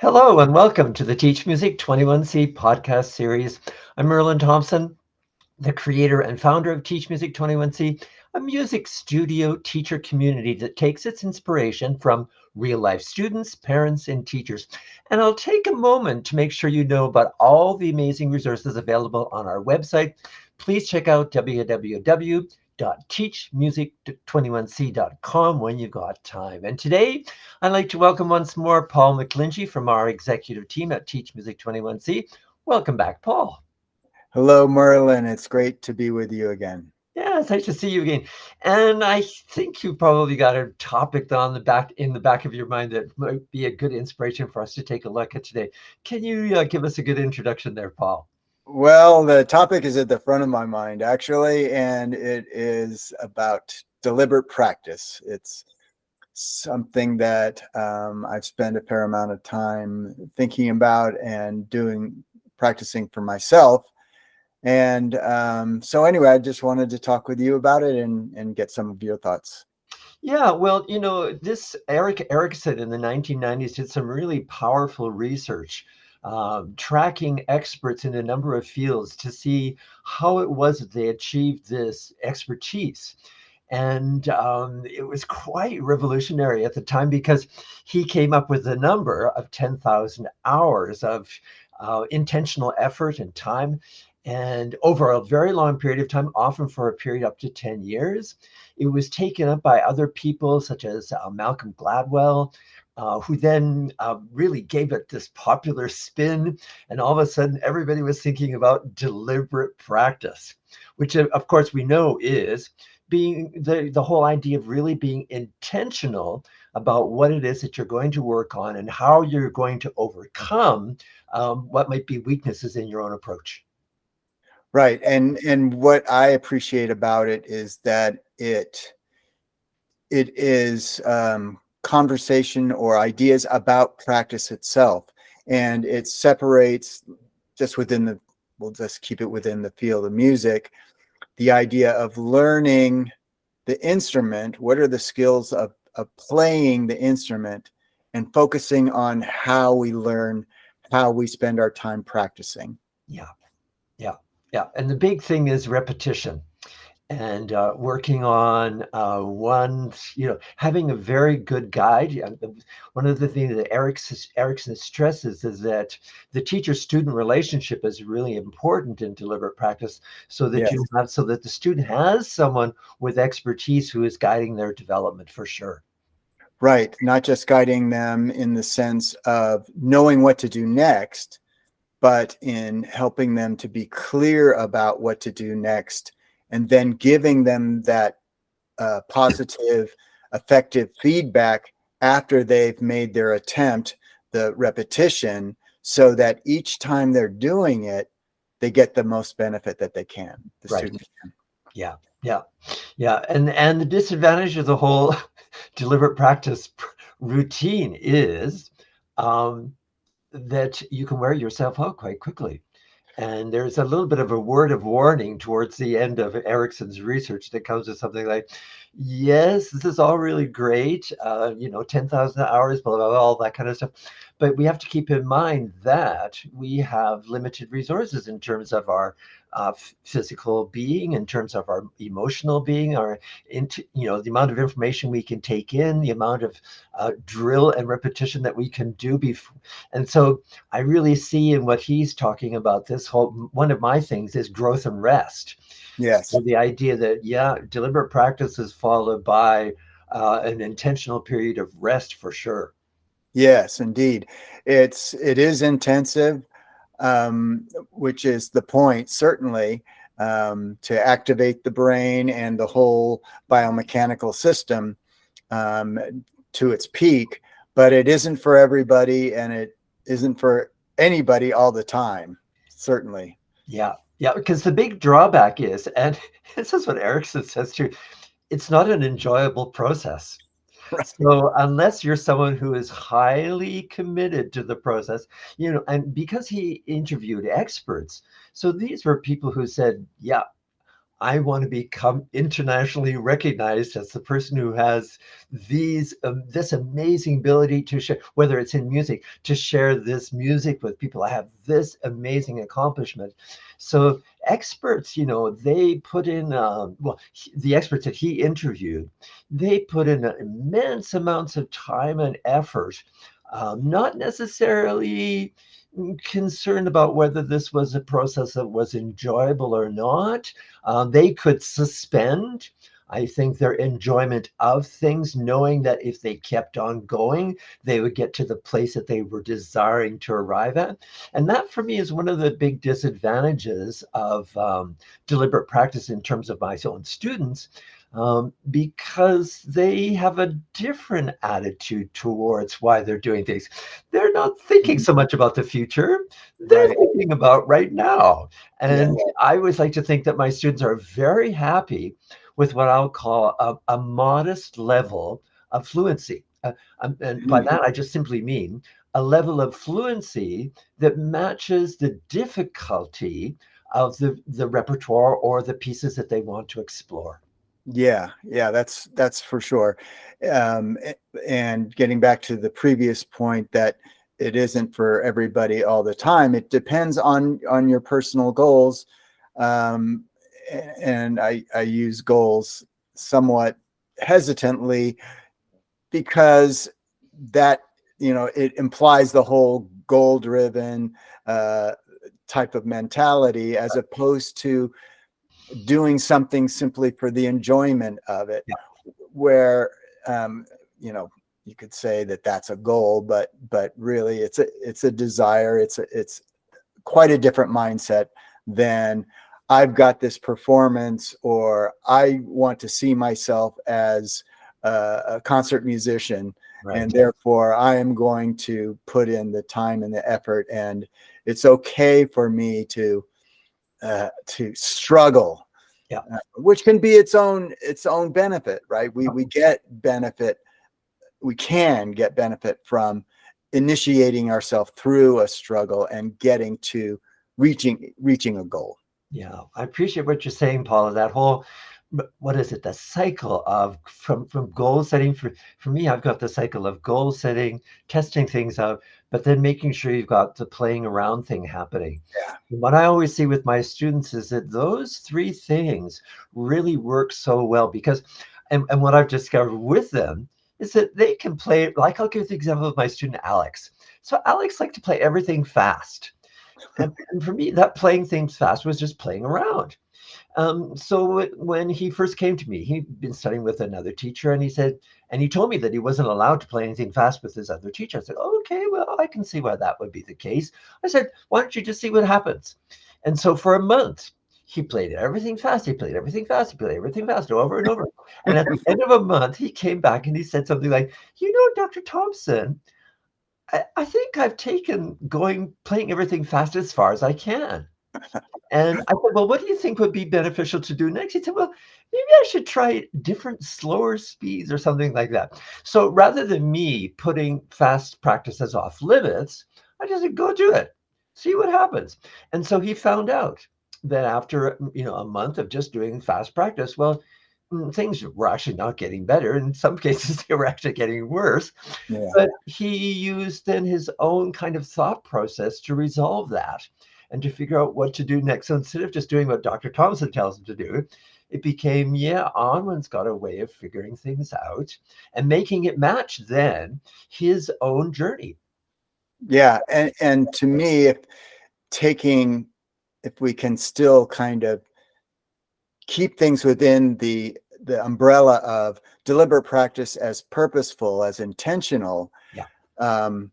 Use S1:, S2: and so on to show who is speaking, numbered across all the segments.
S1: Hello and welcome to the Teach Music 21C podcast series. I'm Merlin Thompson, the creator and founder of Teach Music 21C, a music studio teacher community that takes its inspiration from real life students, parents, and teachers. And I'll take a moment to make sure you know about all the amazing resources available on our website. Please check out www.teachmusic21c.com when you've got time. And today, I'd like to welcome once more Paul McGlinchey from our executive team at Teach Music 21C. Welcome back, Paul.
S2: Hello, Merlin. It's great to be with you again.
S1: Yeah, it's nice to see you again. And I think you probably got a topic on the back of your mind that might be a good inspiration for us to take a look at today. Can you give us a good introduction there, Paul?
S2: Well, the topic is at the front of my mind, actually, and it is about deliberate practice. It's something that I've spent a fair amount of time thinking about and practicing for myself. And so anyway, I just wanted to talk with you about it and get some of your thoughts.
S1: Yeah, well, this Eric Erickson in the 1990s did some really powerful research, tracking experts in a number of fields to see how it was that they achieved this expertise. And it was quite revolutionary at the time because he came up with a number of 10,000 hours of intentional effort and time. And over a very long period of time, often for a period up to 10 years, it was taken up by other people such as Malcolm Gladwell, who then really gave it this popular spin. And all of a sudden, everybody was thinking about deliberate practice, which, of course, we know is being the whole idea of really being intentional about what it is that you're going to work on and how you're going to overcome what might be weaknesses in your own approach.
S2: Right. And what I appreciate about it is that it is conversation or ideas about practice itself, and it separates just we'll just keep it within the field of music, the idea of learning the instrument. What are the skills of playing the instrument, and focusing on how we learn, how we spend our time practicing.
S1: Yeah, yeah, yeah. And the big thing is repetition. And working on having a very good guide. Yeah, one of the things that Erickson stresses is that the teacher-student relationship is really important in deliberate practice,
S2: Yes.
S1: so that the student has someone with expertise who is guiding their development for sure.
S2: Right. Not just guiding them in the sense of knowing what to do next, but in helping them to be clear about what to do next, and then giving them that positive, effective feedback after they've made their attempt, the repetition, so that each time they're doing it, they get the most benefit that they can. The
S1: Right.
S2: student can.
S1: Yeah. Yeah. Yeah. And the disadvantage of the whole deliberate practice routine is um, that you can wear yourself out quite quickly. And there's a little bit of a word of warning towards the end of Erickson's research that comes with something like, yes, this is all really great, 10,000 hours, blah, blah, blah, all that kind of stuff. But we have to keep in mind that we have limited resources in terms of our physical being, in terms of our emotional being, the amount of information we can take in, the amount of drill and repetition that we can do before. And so I really see in what he's talking about, this whole one of my things is growth and rest.
S2: Yes.
S1: So the idea that, yeah, deliberate practice is followed by an intentional period of rest for sure.
S2: Yes, indeed. It is intensive, which is the point, certainly, to activate the brain and the whole biomechanical system um, to its peak. But it isn't for everybody, and it isn't for anybody all the time, certainly.
S1: Yeah. Yeah. Because the big drawback is, and this is what Erickson says too, it's not an enjoyable process.
S2: Right.
S1: So unless you're someone who is highly committed to the process, and because he interviewed experts, so these were people who said, yeah, I want to become internationally recognized as the person who has this amazing ability to share, whether it's in music, to share this music with people. I have this amazing accomplishment. So experts, they put in, the experts that he interviewed, they put in immense amounts of time and effort, not necessarily concerned about whether this was a process that was enjoyable or not. They could suspend, I think, their enjoyment of things, knowing that if they kept on going, they would get to the place that they were desiring to arrive at. And that, for me, is one of the big disadvantages of deliberate practice in terms of my own students, because they have a different attitude towards why they're doing things. They're not thinking so much about the future, they're
S2: Right.
S1: thinking about right now.
S2: Yeah.
S1: And I always like to think that my students are very happy with what I'll call a modest level of fluency. And by
S2: Mhm.
S1: that, I just simply mean a level of fluency that matches the difficulty of the repertoire or the pieces that they want to explore.
S2: Yeah, yeah, that's for sure. And getting back to the previous point that it isn't for everybody all the time. It depends on your personal goals. Um, and I use goals somewhat hesitantly because that, it implies the whole goal driven type of mentality as opposed to doing something simply for the enjoyment of it,
S1: Yeah,
S2: where um, you know you could say that that's a goal, but really it's a desire. It's quite a different mindset than I've got this performance, or I want to see myself as a concert musician,
S1: right.
S2: and therefore I am going to put in the time and the effort, and it's okay for me to struggle,
S1: Yeah.
S2: which can be its own benefit, right? We get benefit, we can get benefit from initiating ourselves through a struggle and getting to reaching a goal.
S1: Yeah, I appreciate what you're saying, Paula. That whole, what is it? The cycle of from goal setting. For me, I've got the cycle of goal setting, testing things out, but then making sure you've got the playing around thing happening.
S2: Yeah.
S1: What I always see with my students is that those three things really work so well because, and what I've discovered with them is that they can play. Like I'll give the example of my student Alex. So Alex liked to play everything fast. And for me, that playing things fast was just playing around. So when he first came to me, he'd been studying with another teacher, and he told me that he wasn't allowed to play anything fast with his other teacher. I said, okay, well, I can see why that would be the case. I said, why don't you just see what happens? And so for a month, he played everything fast. He played everything fast. He played everything fast over and over. And at the end of a month, he came back and he said something like, Dr. Thompson, I think I've taken playing everything fast as far as I can. And I said, well, what do you think would be beneficial to do next? He said, well, maybe I should try different slower speeds or something like that. So rather than me putting fast practices off limits, I just said, go do it, see what happens. And so he found out that after, a month of just doing fast practice, well, things were actually not getting better. In some cases, they were actually getting worse.
S2: Yeah.
S1: But he used then his own kind of thought process to resolve that and to figure out what to do next. So instead of just doing what Dr. Thompson tells him to do, it became, Onwin's got a way of figuring things out and making it match then his own journey.
S2: Yeah. And to me, if we can still kind of keep things within the umbrella of deliberate practice as purposeful, as intentional.
S1: Yeah.
S2: um,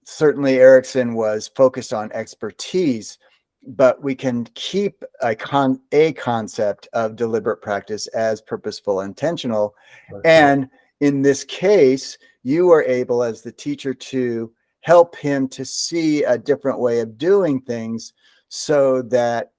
S2: Certainly Erickson was focused on expertise, but we can keep a concept of deliberate practice as purposeful, intentional. And in this case, you are able as the teacher to help him to see a different way of doing things, so that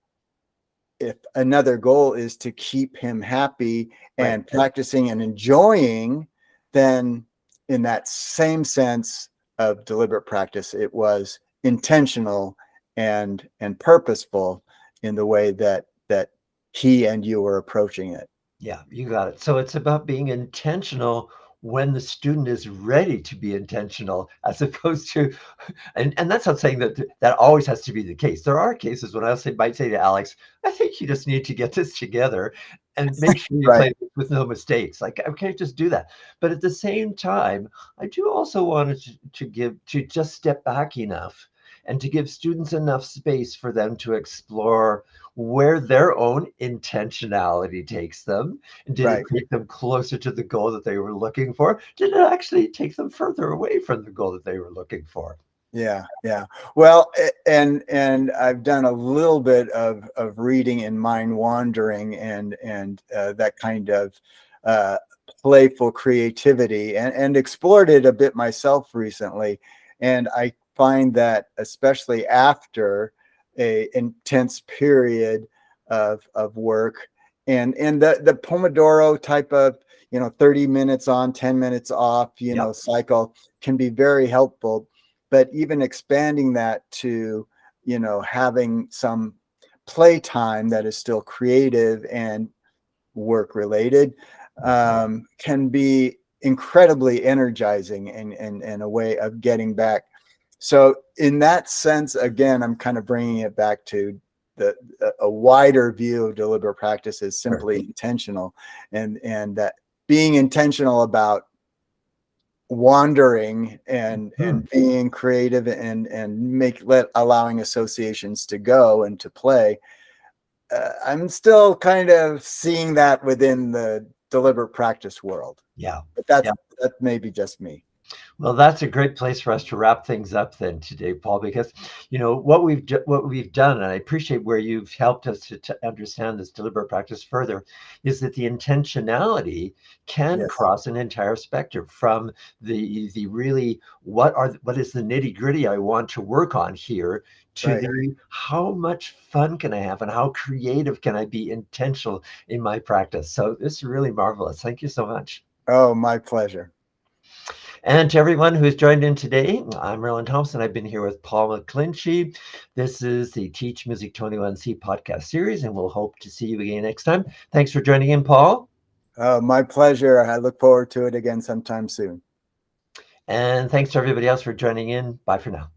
S2: if another goal is to keep him happy
S1: Right.
S2: and practicing and enjoying, then in that same sense of deliberate practice, it was intentional and purposeful in the way that he and you are approaching it.
S1: Yeah, you got it. So it's about being intentional when the student is ready to be intentional, as opposed to, and that's not saying that that always has to be the case. There are cases when might say to Alex, I think you just need to get this together and make sure you
S2: Right.
S1: play with no mistakes. Like, okay, just do that. But at the same time, I do also want to just step back enough and to give students enough space for them to explore where their own intentionality takes them. Did it
S2: Right.
S1: take them closer to the goal that they were looking for? Did it actually take them further away from the goal that they were looking for?
S2: Yeah, yeah. Well, and I've done a little bit of reading in mind wandering and that kind of uh, playful creativity, and explored it a bit myself recently. And I find that especially after a intense period of work, and the Pomodoro type of 30 minutes on, 10 minutes off
S1: Yep.
S2: cycle can be very helpful. But even expanding that to having some playtime that is still creative and work related can be incredibly energizing and a way of getting back. So in that sense, again, I'm kind of bringing it back to a wider view of deliberate practice is
S1: Sure.
S2: simply intentional, and that being intentional about wandering and being creative and allowing associations to go and to play. I'm still kind of seeing that within the deliberate practice world,
S1: Yeah.
S2: but
S1: Yeah.
S2: that may be just me.
S1: Well, that's a great place for us to wrap things up then today, Paul, because what we've done, and I appreciate where you've helped us to understand this deliberate practice further, is that the intentionality can
S2: Yes.
S1: cross an entire spectrum from the really what is the nitty gritty I want to work on here to
S2: Right.
S1: the how much fun can I have and how creative can I be intentional in my practice. So this is really marvelous. Thank you so much.
S2: Oh, my pleasure.
S1: And to everyone who's joined in today, I'm Merlin Thompson. I've been here with Paul McGlinchey. This is the Teach Music 21C podcast series, and we'll hope to see you again next time. Thanks for joining in, Paul.
S2: Oh, my pleasure. I look forward to it again sometime soon.
S1: And thanks to everybody else for joining in. Bye for now.